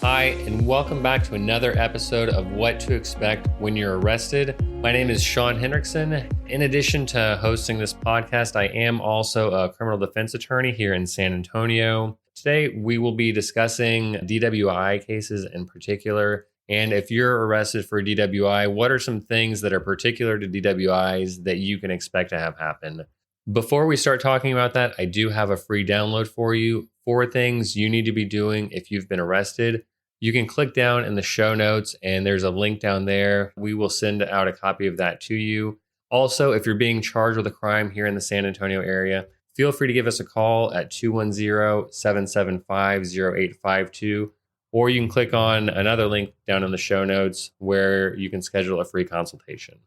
Hi, and welcome back to another episode of What to Expect When You're Arrested. My name is Sean Henricksen. In addition to hosting this podcast, I am also a criminal defense attorney here in San Antonio. Today, we will be discussing DWI cases in particular. And if you're arrested for DWI, what are some things that are particular to DWIs that you can expect to have happen? Before we start talking about that, I do have a free download for you. 4 things you need to be doing if you've been arrested. You can click down in the show notes and there's a link down there. We will send out a copy of that to you. Also, if you're being charged with a crime here in the San Antonio area, feel free to give us a call at 210-775-0852, or you can click on another link down in the show notes where you can schedule a free consultation.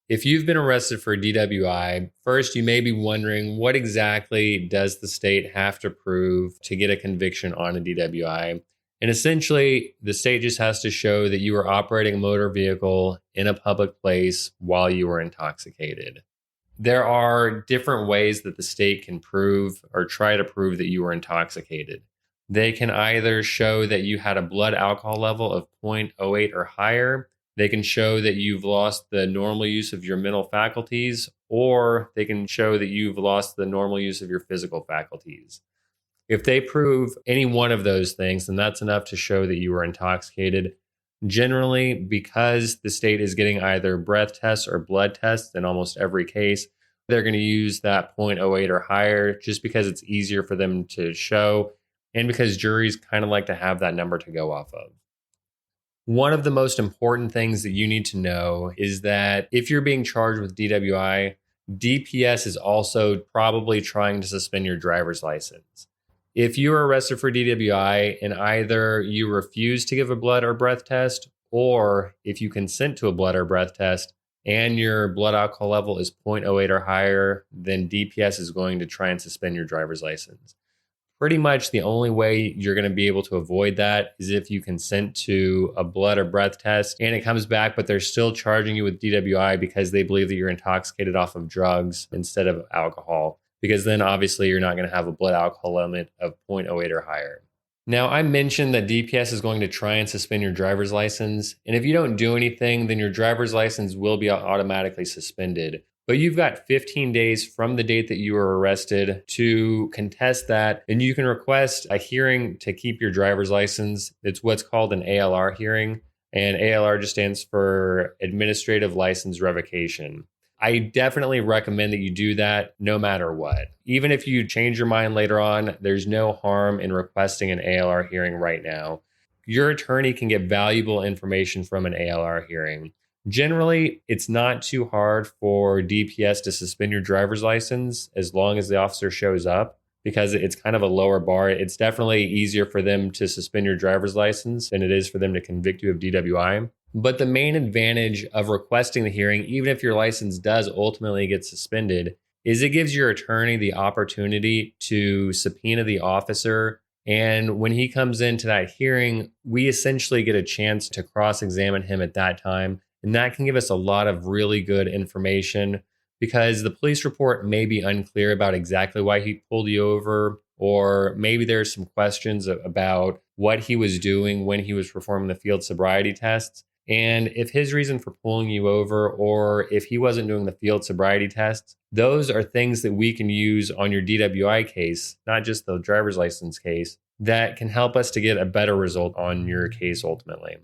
If you've been arrested for DWI, first you may be wondering, what exactly does the state have to prove to get a conviction on a DWI? And essentially, the state just has to show that you were operating a motor vehicle in a public place while you were intoxicated. There are different ways that the state can prove or try to prove that you were intoxicated. They can either show that you had a blood alcohol level of 0.08 or higher. They can show that you've lost the normal use of your mental faculties, or they can show that you've lost the normal use of your physical faculties. If they prove any one of those things, then that's enough to show that you were intoxicated. Generally, because the state is getting either breath tests or blood tests in almost every case, they're going to use that 0.08 or higher just because it's easier for them to show and because juries kind of like to have that number to go off of. One of the most important things that you need to know is that if you're being charged with DWI, DPS is also probably trying to suspend your driver's license. If you are arrested for DWI and either you refuse to give a blood or breath test, or if you consent to a blood or breath test and your blood alcohol level is 0.08 or higher, then DPS is going to try and suspend your driver's license. Pretty much the only way you're going to be able to avoid that is if you consent to a blood or breath test and it comes back, but they're still charging you with DWI because they believe that you're intoxicated off of drugs instead of alcohol. Because then obviously you're not going to have a blood alcohol limit of 0.08 or higher. Now, I mentioned that DPS is going to try and suspend your driver's license. And if you don't do anything, then your driver's license will be automatically suspended. But you've got 15 days from the date that you were arrested to contest that. And you can request a hearing to keep your driver's license. It's what's called an ALR hearing. And ALR just stands for Administrative License Revocation. I definitely recommend that you do that no matter what. Even if you change your mind later on, there's no harm in requesting an ALR hearing right now. Your attorney can get valuable information from an ALR hearing. Generally, it's not too hard for DPS to suspend your driver's license as long as the officer shows up, because it's kind of a lower bar. It's definitely easier for them to suspend your driver's license than it is for them to convict you of DWI. But the main advantage of requesting the hearing, even if your license does ultimately get suspended, is it gives your attorney the opportunity to subpoena the officer. And when he comes into that hearing, we essentially get a chance to cross-examine him at that time. And that can give us a lot of really good information because the police report may be unclear about exactly why he pulled you over, or maybe there's some questions about what he was doing when he was performing the field sobriety tests. And if his reason for pulling you over, or if he wasn't doing the field sobriety tests, those are things that we can use on your DWI case, not just the driver's license case, that can help us to get a better result on your case ultimately.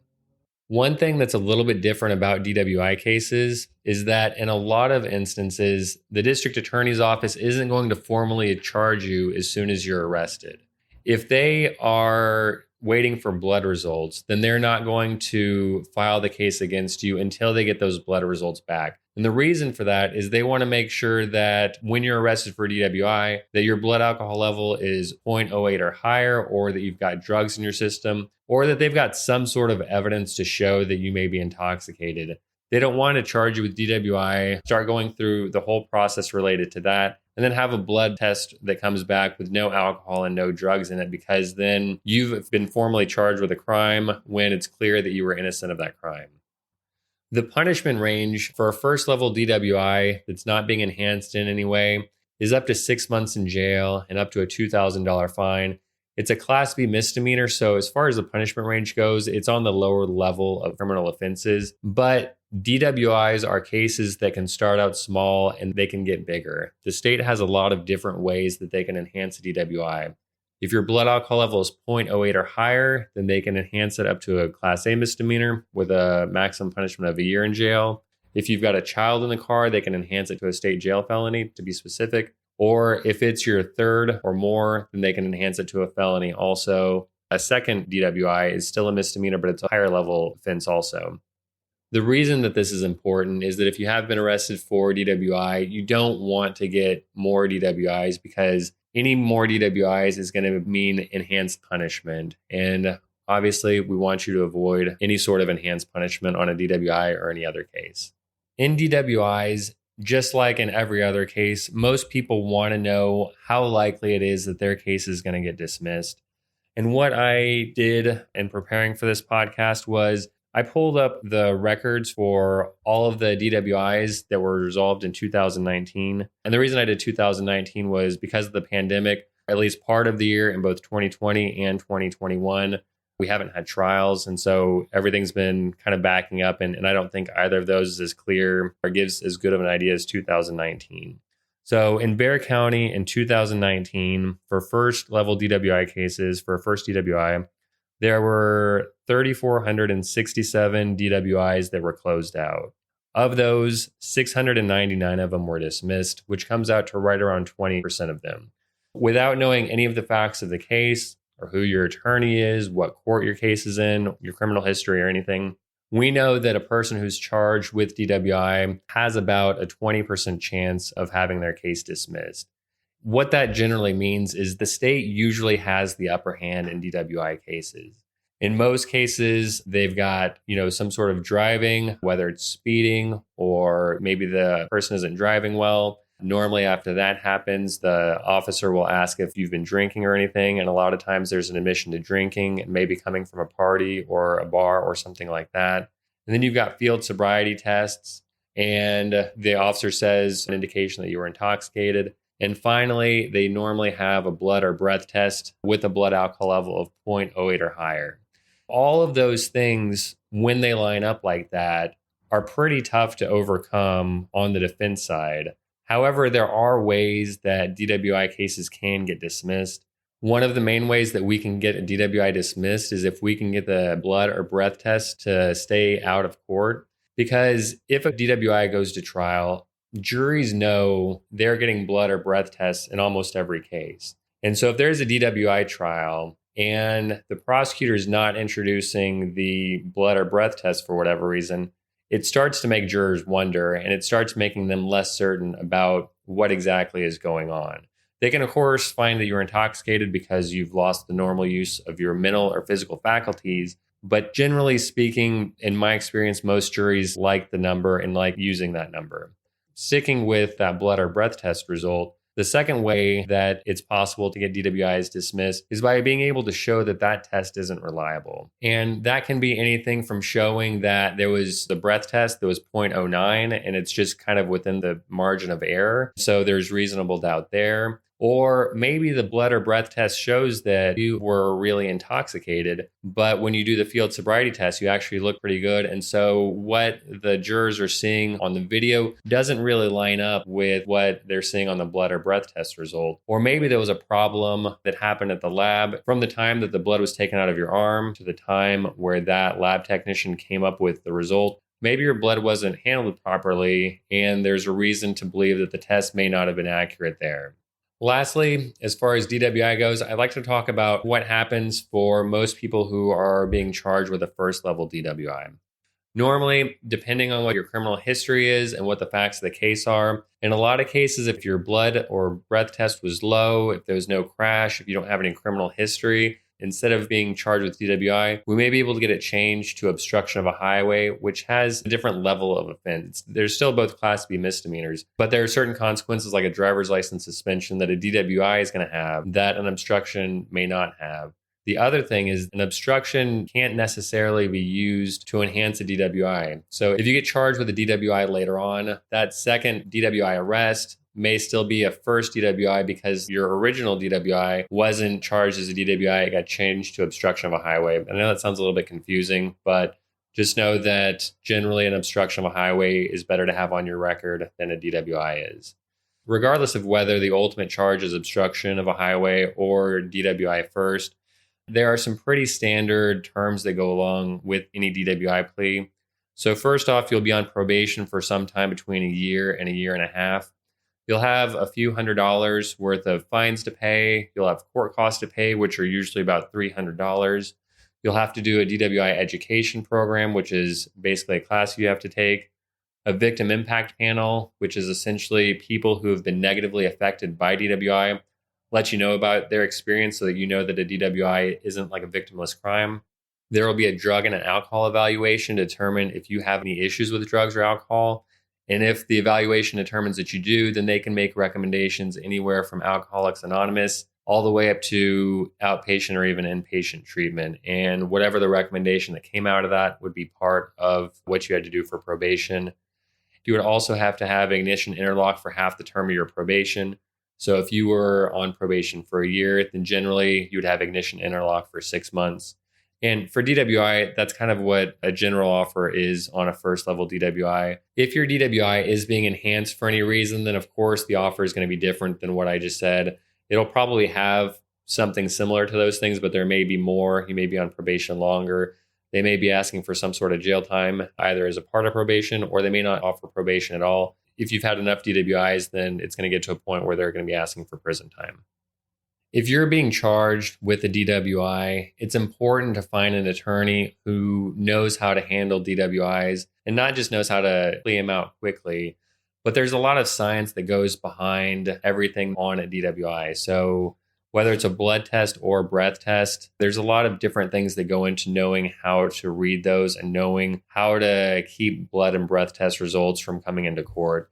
One thing that's a little bit different about DWI cases is that in a lot of instances, the district attorney's office isn't going to formally charge you as soon as you're arrested. If they are waiting for blood results, then they're not going to file the case against you until they get those blood results back. And the reason for that is they want to make sure that when you're arrested for DWI, that your blood alcohol level is 0.08 or higher, or that you've got drugs in your system, or that they've got some sort of evidence to show that you may be intoxicated. They don't want to charge you with DWI, start going through the whole process related to that, and then have a blood test that comes back with no alcohol and no drugs in it, because then you've been formally charged with a crime when it's clear that you were innocent of that crime. The punishment range for a first level DWI that's not being enhanced in any way is up to 6 months in jail and up to a $2,000 fine. It's a Class B misdemeanor. So as far as the punishment range goes, it's on the lower level of criminal offenses. But DWIs are cases that can start out small and they can get bigger. The state has a lot of different ways that they can enhance a DWI. If your blood alcohol level is 0.08 or higher, then they can enhance it up to a Class A misdemeanor with a maximum punishment of a year in jail. If you've got a child in the car, they can enhance it to a state jail felony, to be specific. Or if it's your third or more, then they can enhance it to a felony also. A second DWI is still a misdemeanor, but it's a higher level offense also. The reason that this is important is that if you have been arrested for DWI, you don't want to get more DWIs because any more DWIs is going to mean enhanced punishment. And obviously, we want you to avoid any sort of enhanced punishment on a DWI or any other case. In DWIs, just like in every other case, most people want to know how likely it is that their case is going to get dismissed. And what I did in preparing for this podcast was I pulled up the records for all of the DWIs that were resolved in 2019. And the reason I did 2019 was because of the pandemic, at least part of the year in both 2020 and 2021, we haven't had trials. And so everything's been kind of backing up. And I don't think either of those is as clear or gives as good of an idea as 2019. So in Bexar County in 2019, for first level DWI cases, for a first DWI, there were 3,467 DWIs that were closed out. Of those, 699 of them were dismissed, which comes out to right around 20% of them. Without knowing any of the facts of the case or who your attorney is, what court your case is in, your criminal history or anything, we know that a person who's charged with DWI has about a 20% chance of having their case dismissed. What that generally means is the state usually has the upper hand in DWI cases. In most cases, they've got, some sort of driving, whether it's speeding or maybe the person isn't driving well. Normally, after that happens, the officer will ask if you've been drinking or anything. And a lot of times there's an admission to drinking, maybe coming from a party or a bar or something like that. And then you've got field sobriety tests. And the officer says an indication that you were intoxicated. And finally, they normally have a blood or breath test with a blood alcohol level of 0.08 or higher. All of those things, when they line up like that, are pretty tough to overcome on the defense side. However, there are ways that DWI cases can get dismissed. One of the main ways that we can get a DWI dismissed is if we can get the blood or breath test to stay out of court. Because if a DWI goes to trial, juries know they're getting blood or breath tests in almost every case. And so if there's a DWI trial and the prosecutor is not introducing the blood or breath test for whatever reason, it starts to make jurors wonder and it starts making them less certain about what exactly is going on. They can, of course, find that you're intoxicated because you've lost the normal use of your mental or physical faculties. But generally speaking, in my experience, most juries like the number and like using that number. Sticking with that blood or breath test result, the second way that it's possible to get DWIs dismissed is by being able to show that that test isn't reliable. And that can be anything from showing that there was the breath test that was 0.09 and it's just kind of within the margin of error. So there's reasonable doubt there. Or maybe the blood or breath test shows that you were really intoxicated, but when you do the field sobriety test, you actually look pretty good. And so what the jurors are seeing on the video doesn't really line up with what they're seeing on the blood or breath test result. Or maybe there was a problem that happened at the lab from the time that the blood was taken out of your arm to the time where that lab technician came up with the result. Maybe your blood wasn't handled properly, and there's a reason to believe that the test may not have been accurate there. Lastly, as far as DWI goes, I'd like to talk about what happens for most people who are being charged with a first level DWI. Normally, depending on what your criminal history is and what the facts of the case are, in a lot of cases, if your blood or breath test was low, if there was no crash, if you don't have any criminal history, instead of being charged with DWI, we may be able to get it changed to obstruction of a highway, which has a different level of offense. There's still both Class B misdemeanors, but there are certain consequences like a driver's license suspension that a DWI is going to have that an obstruction may not have. The other thing is an obstruction can't necessarily be used to enhance a DWI. So if you get charged with a DWI later on, that second DWI arrest may still be a first DWI because your original DWI wasn't charged as a DWI. It got changed to obstruction of a highway. I know that sounds a little bit confusing, but just know that generally an obstruction of a highway is better to have on your record than a DWI is. Regardless of whether the ultimate charge is obstruction of a highway or DWI first, there are some pretty standard terms that go along with any DWI plea. So first off, you'll be on probation for some time between a year and a year and a half. You'll have a few $100s worth of fines to pay. You'll have court costs to pay, which are usually about $300. You'll have to do a DWI education program, which is basically a class you have to take. A victim impact panel, which is essentially people who have been negatively affected by DWI, let you know about their experience so that you know that a DWI isn't like a victimless crime. There will be a drug and an alcohol evaluation to determine if you have any issues with drugs or alcohol. And if the evaluation determines that you do, then they can make recommendations anywhere from Alcoholics Anonymous all the way up to outpatient or even inpatient treatment. And whatever the recommendation that came out of that would be part of what you had to do for probation. You would also have to have ignition interlock for half the term of your probation. So if you were on probation for a year, then generally you would have ignition interlock for 6 months. And for DWI, that's kind of what a general offer is on a first level DWI. If your DWI is being enhanced for any reason, then of course the offer is going to be different than what I just said. It'll probably have something similar to those things, but there may be more. You may be on probation longer. They may be asking for some sort of jail time, either as a part of probation, or they may not offer probation at all. If you've had enough DWIs, then it's going to get to a point where they're going to be asking for prison time. If you're being charged with a DWI, it's important to find an attorney who knows how to handle DWIs and not just knows how to plea them out quickly, but there's a lot of science that goes behind everything on a DWI. So whether it's a blood test or breath test, there's a lot of different things that go into knowing how to read those and knowing how to keep blood and breath test results from coming into court.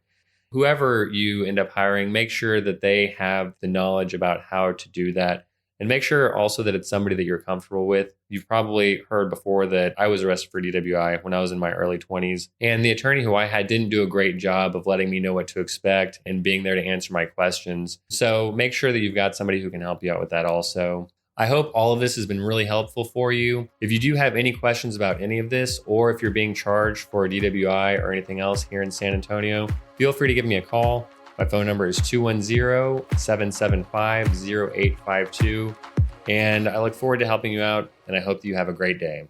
Whoever you end up hiring, make sure that they have the knowledge about how to do that. And make sure also that it's somebody that you're comfortable with. You've probably heard before that I was arrested for DWI when I was in my early 20s. And the attorney who I had didn't do a great job of letting me know what to expect and being there to answer my questions. So make sure that you've got somebody who can help you out with that also. I hope all of this has been really helpful for you. If you do have any questions about any of this, or if you're being charged for a DWI or anything else here in San Antonio, feel free to give me a call. My phone number is 210-775-0852. And I look forward to helping you out, and I hope that you have a great day.